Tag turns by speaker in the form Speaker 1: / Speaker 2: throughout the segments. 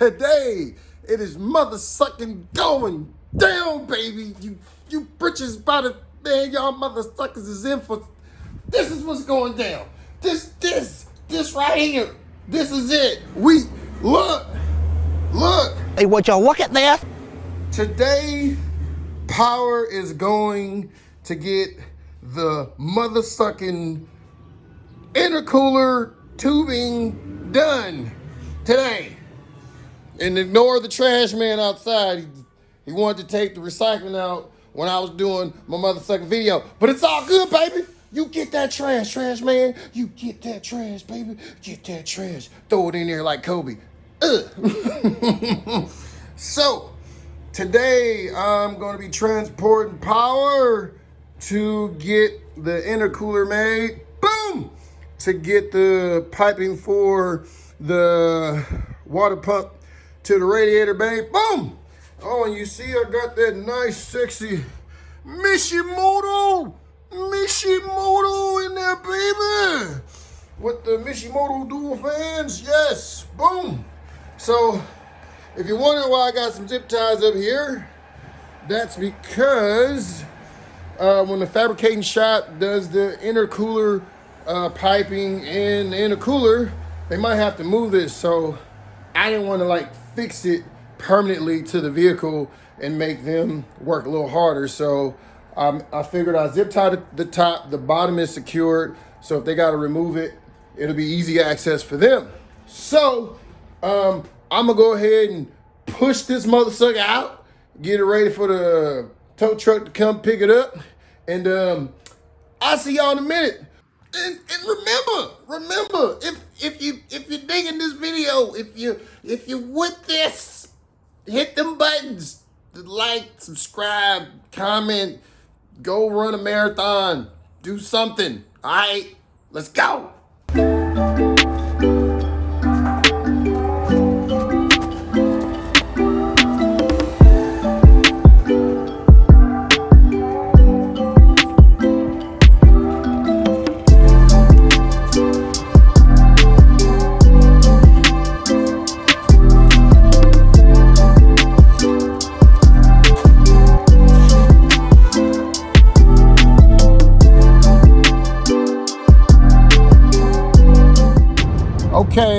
Speaker 1: Today, it is mother sucking going down, baby. You britches about it, man. Y'all mother suckers is in for. This is what's going down. This right here. This is it. Look.
Speaker 2: Hey, would you look at this?
Speaker 1: Today, Power is going to get the mother sucking intercooler tubing done today. And ignore the trash man outside. He wanted to take the recycling out when I was doing my mother sucking video. But it's all good, baby. You get that trash man. You get that trash, baby. Get that trash. Throw it in there like Kobe. So, today I'm going to be transporting Power to get the intercooler made. Boom! To get the piping for the water pump to the radiator bay. Boom! Oh, and you see I got that nice, sexy Mishimoto in there, baby. With the Mishimoto dual fans, yes, boom. So, if you're wondering why I got some zip ties up here, that's because when the fabricating shop does the intercooler piping in the intercooler, they might have to move this. So I didn't want to fix it permanently to the vehicle and make them work a little harder. So I figured I'd zip tie the top, the bottom is secured. So if they got to remove it, it'll be easy access for them. So I'm gonna go ahead and push this mother sucker out, get it ready for the tow truck to come pick it up, and I'll see y'all in a minute. And remember, if you're digging this video, if you with this, hit them buttons, like, subscribe, comment, go run a marathon, do something. All right, let's go.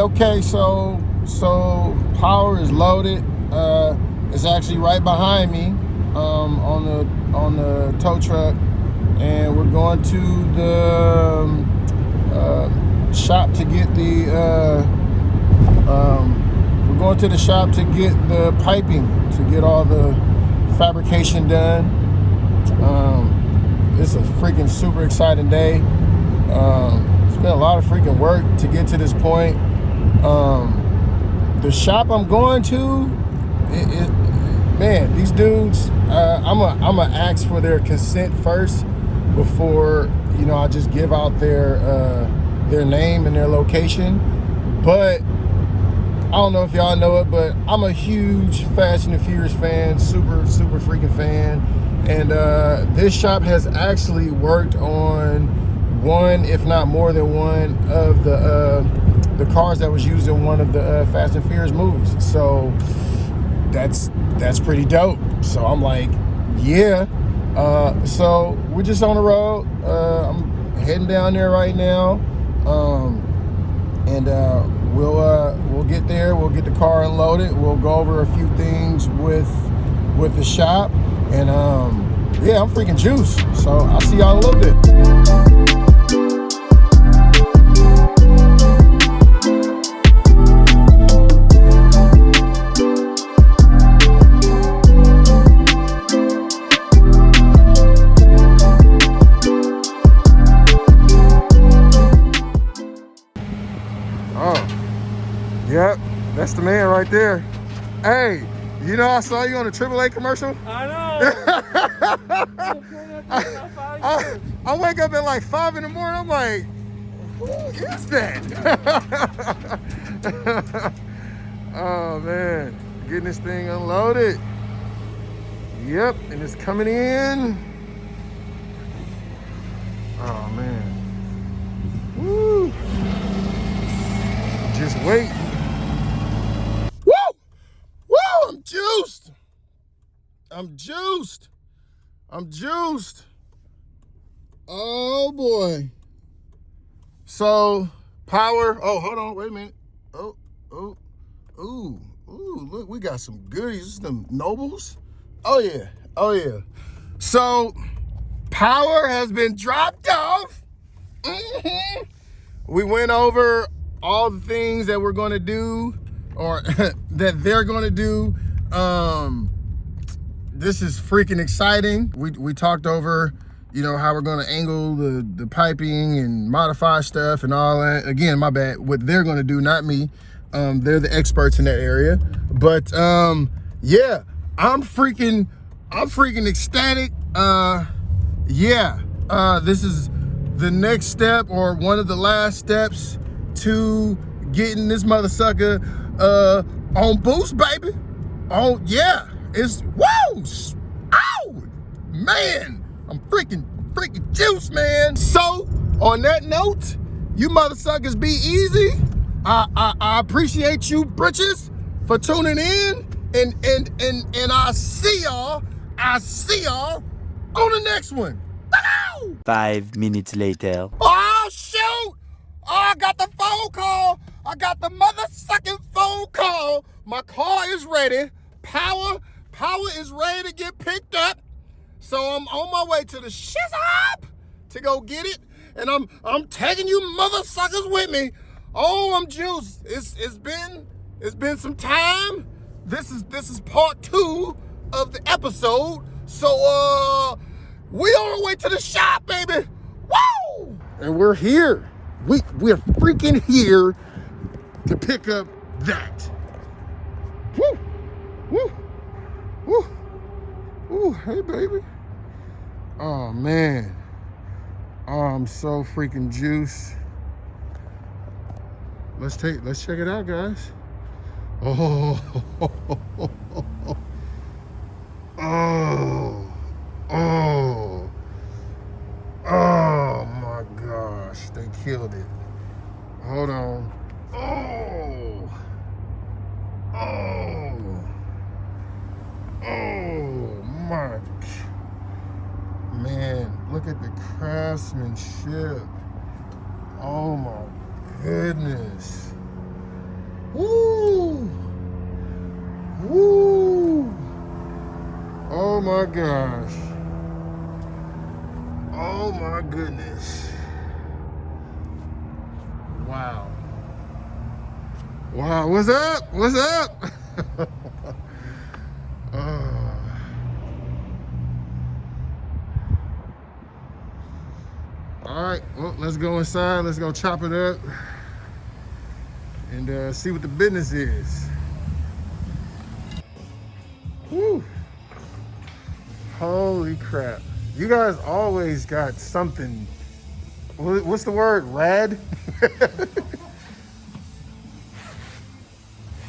Speaker 1: Okay, so Power is loaded. It's actually right behind me on the tow truck, and we're going to the shop to get the piping, to get all the fabrication done. It's a freaking super exciting day. It's been a lot of freaking work to get to this point. The shop I'm going to, man, these dudes, I'm gonna ask for their consent first before, I just give out their name and their location. But I don't know if y'all know it, but I'm a huge Fast and the Furious fan, super freaking fan. And this shop has actually worked on one, if not more than one, of the cars that was used in one of the Fast and Furious movies. So that's pretty dope. So I'm like, yeah. So we're just on the road. I'm heading down there right now, and we'll get there. We'll get the car unloaded. We'll go over a few things with the shop, and yeah, I'm freaking juiced. So I'll see y'all in a little bit. Yep, that's the man right there. Hey, I saw you on the AAA commercial?
Speaker 3: I know.
Speaker 1: I wake up at 5 in the morning. I'm like, who is that? Oh man, getting this thing unloaded. Yep, and it's coming in. Oh man. Woo. Just wait. Woo! I'm juiced. I'm juiced. Oh boy. So power. Oh, hold on. Wait a minute. Oh, ooh. Look, we got some goodies. This is them Nobles. Oh yeah. So power has been dropped off. We went over all the things that we're going to do, or that they're going to do. This is freaking exciting. We talked over, you know, how we're going to angle the piping and modify stuff and all that. Again, my bad. What they're going to do, not me. They're the experts in that area. But yeah, I'm freaking ecstatic. This is the next step, or one of the last steps to getting this mother sucker on boost, baby. Oh yeah, it's whoa, ow, man, I'm freaking juiced, man. So on that note, you mother suckers be easy. I appreciate you britches for tuning in, and I see y'all on the next one.
Speaker 4: 5 minutes later.
Speaker 1: Oh shoot! Oh, I got the phone call. I got the mother-sucking phone call. My car is ready. Power is ready to get picked up. So I'm on my way to the shizop to go get it, and I'm taking you mother-suckers with me. Oh, I'm juiced. It's been some time. This is part 2 of the episode. So we on our way to the shop, baby. Woo! And we're here. We're freaking here to pick up that. Woo! Woo! Woo! Ooh, hey baby. Oh man. Oh, I'm so freaking juiced. Let's check it out, guys. Oh. Oh my gosh, they killed it. Hold on. Oh my, man, look at the craftsmanship. Oh my goodness. Woo! Oh my gosh. Oh my goodness. Wow. What's up? All right, well, let's go inside. Let's go chop it up and see what the business is. Woo. Holy crap. You guys always got something. What's the word? Rad?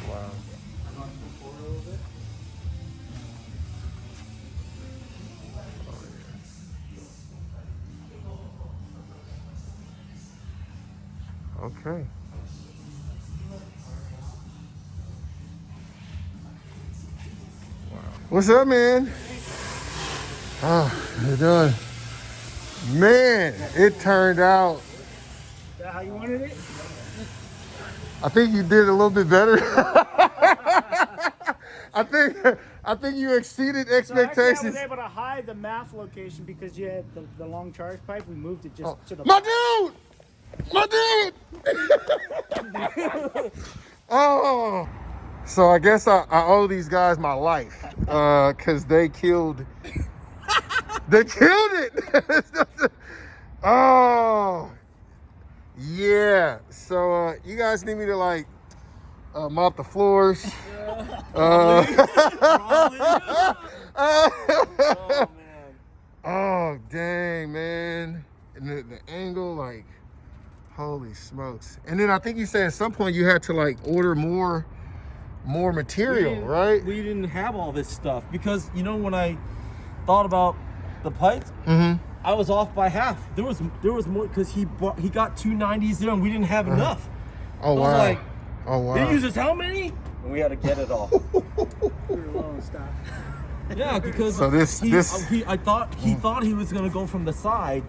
Speaker 1: Wow. Okay. Wow. What's up, man? Oh, you're done. Man, it turned out.
Speaker 3: Is that how you wanted it?
Speaker 1: I think you did a little bit better. I think you exceeded expectations.
Speaker 3: So I was able to hide the math location because you had the long charge pipe. We moved it just to the.
Speaker 1: My dude! Oh. So I guess I owe these guys my life, cause they killed it. Oh, yeah. So you guys need me to like mop the floors.
Speaker 3: Oh man.
Speaker 1: Oh dang, man. And the angle, like, holy smokes. And then I think you said at some point you had to like order more material, right?
Speaker 5: We didn't have all this stuff because, you know, when I thought about the pipes, I was off by half. There was more because he got 290s there and we didn't have enough.
Speaker 1: Oh wow.
Speaker 5: I was like,
Speaker 1: oh wow.
Speaker 5: They uses how many? And we had to get it all.
Speaker 3: We were low on stock.
Speaker 5: Yeah, because
Speaker 1: So
Speaker 5: I thought he thought he was gonna go from the side.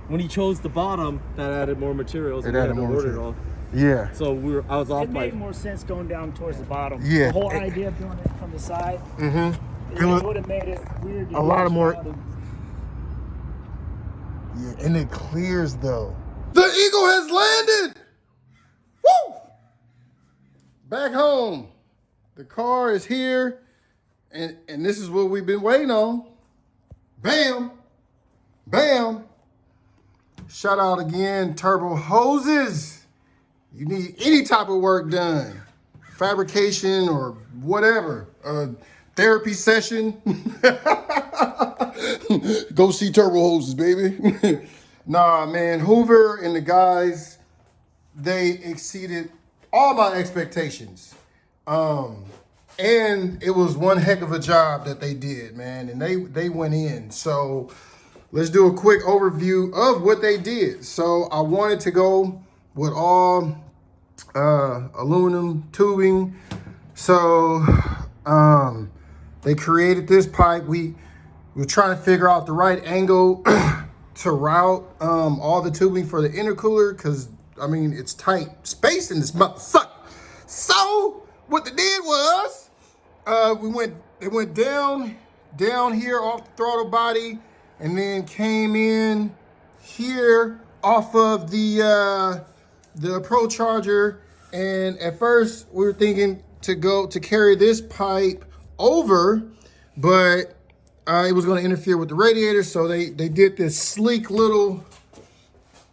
Speaker 5: When he chose the bottom, that added more materials.
Speaker 1: It
Speaker 5: and we
Speaker 1: added
Speaker 5: had to
Speaker 1: more
Speaker 5: order
Speaker 1: material.
Speaker 5: it all.
Speaker 1: Yeah.
Speaker 5: So I was off
Speaker 3: It
Speaker 5: by.
Speaker 3: made more sense going down towards the bottom.
Speaker 1: Yeah.
Speaker 3: The whole idea of doing it from the side.
Speaker 1: It
Speaker 3: It would have made it weird.
Speaker 1: a lot of more. Yeah, and it clears though. The Eagle has landed. Woo! Back home. The car is here, and this is what we've been waiting on. Bam, bam. Shout out again, Turbo Hoses. You need any type of work done, fabrication or whatever, therapy session. Go see Turbo Hoses, baby. Nah, man, Hoover and the guys, they exceeded all my expectations. And it was one heck of a job that they did, man, and they went in. So let's do a quick overview of what they did. So I wanted to go with all aluminum tubing. So they created this pipe. We were trying to figure out the right angle to route all the tubing for the intercooler, because I mean it's tight space in this motherfucker. So what they did was they went down here off the throttle body, and then came in here off of the procharger. And at first we were thinking to carry this pipe over, but it was going to interfere with the radiator. So they did this sleek little,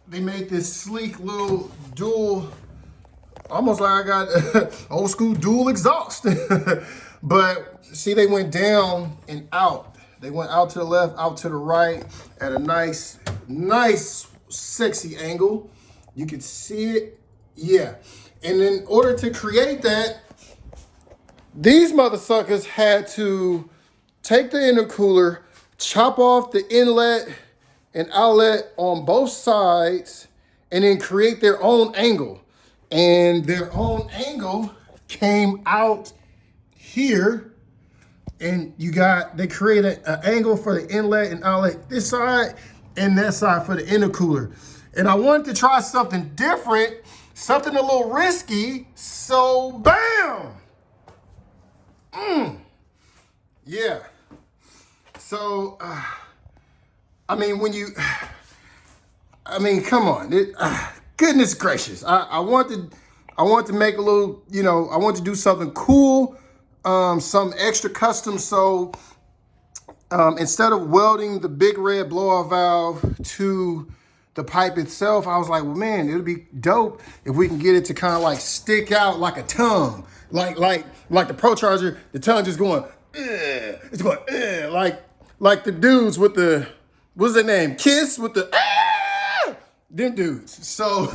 Speaker 1: they made this sleek little dual, almost like I got old school dual exhaust. But see, they went down and out. They went out to the left, out to the right at a nice, sexy angle. You can see it, yeah. And in order to create that, these motherfuckers had to take the intercooler, chop off the inlet and outlet on both sides, and then create their own angle. And their own angle came out here, and they created an angle for the inlet and outlet this side and that side for the intercooler. And I wanted to try something different, something a little risky, so bam! Yeah. So, I mean, come on. Goodness gracious. I want to make a little, I want to do something cool, some extra custom. So instead of welding the big red blow-off valve to the pipe itself, I was like, well, man, it'll be dope if we can get it to kind of like stick out like a tongue, like the procharger. The tongue just going, it's going, like the dudes with the, what's their name? Kiss with the, them dudes. So,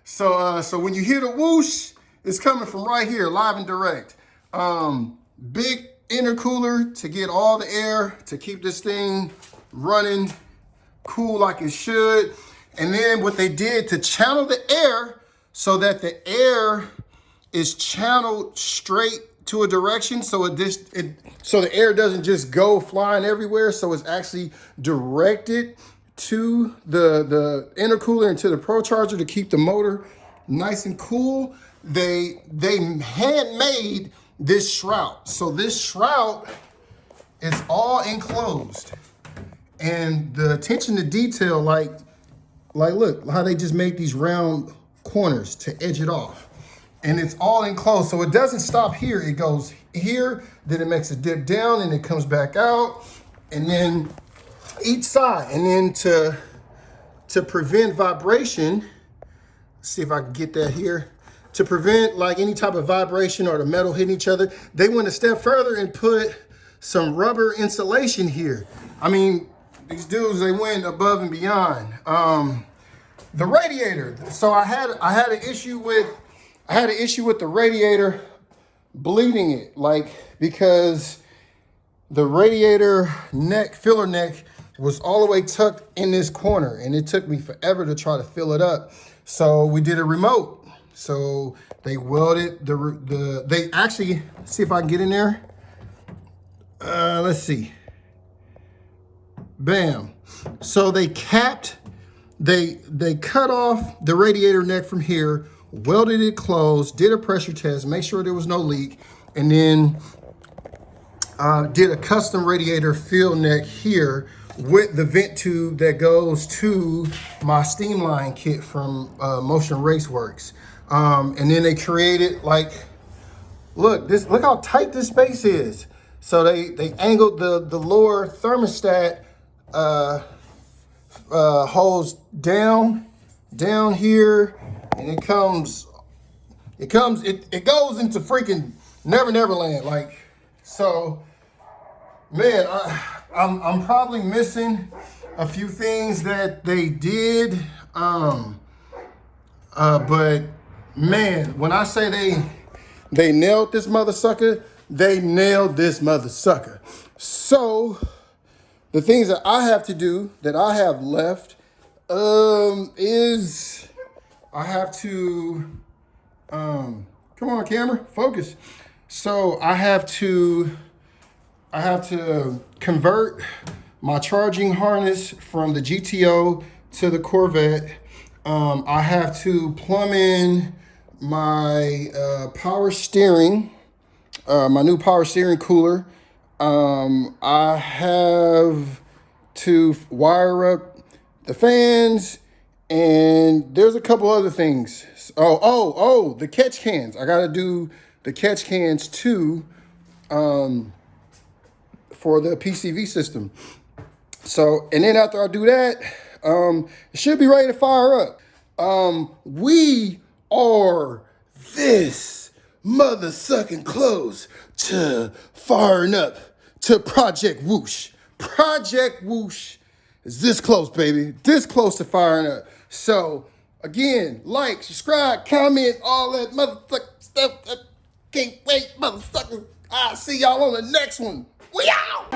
Speaker 1: so when you hear the whoosh, it's coming from right here, live and direct. Big intercooler to get all the air, to keep this thing running cool like it should. And then what they did to channel the air so that the air is channeled straight to a direction, so so the air doesn't just go flying everywhere. So it's actually directed to the intercooler and to the procharger to keep the motor nice and cool. They handmade this shroud. So this shroud is all enclosed, and the attention to detail, like look how they just make these round corners to edge it off. And it's all enclosed, so it doesn't stop here. It goes here, then it makes a dip down, and it comes back out, and then each side. And then to prevent vibration, see if I can get that here. To prevent like any type of vibration or the metal hitting each other, they went a step further and put some rubber insulation here. I mean, these dudes, they went above and beyond. The radiator. So I had an issue with the radiator bleeding it, like, because the radiator filler neck was all the way tucked in this corner, and it took me forever to try to fill it up. So we did a remote. So they welded they actually, see if I can get in there. let's see. Bam. So they capped, they cut off the radiator neck from here, welded it closed, did a pressure test, make sure there was no leak, and then did a custom radiator fill neck here with the vent tube that goes to my steam line kit from Motion Raceworks. And then they created like, look how tight this space is. So they angled the lower thermostat hose down here, and it goes into freaking Never Land. Like, so man, I'm probably missing a few things that they did, but man, when I say they nailed this mother sucker, they nailed this mother sucker. So the things that I have to do, that I have left, is I have to, come on camera, focus. So I have to convert my charging harness from the GTO to the Corvette. I have to plumb in my power steering, my new power steering cooler. I have to wire up the fans, and there's a couple other things. Oh, the catch cans. I gotta do the catch cans too, for the PCV system. So, and then after I do that, it should be ready to fire up. We are this mother sucking close to firing up to Project Whoosh. Project Whoosh is this close, baby. This close to firing up. So, again, like, subscribe, comment, all that motherfucking stuff. I can't wait, motherfuckers. I'll see y'all on the next one. We out!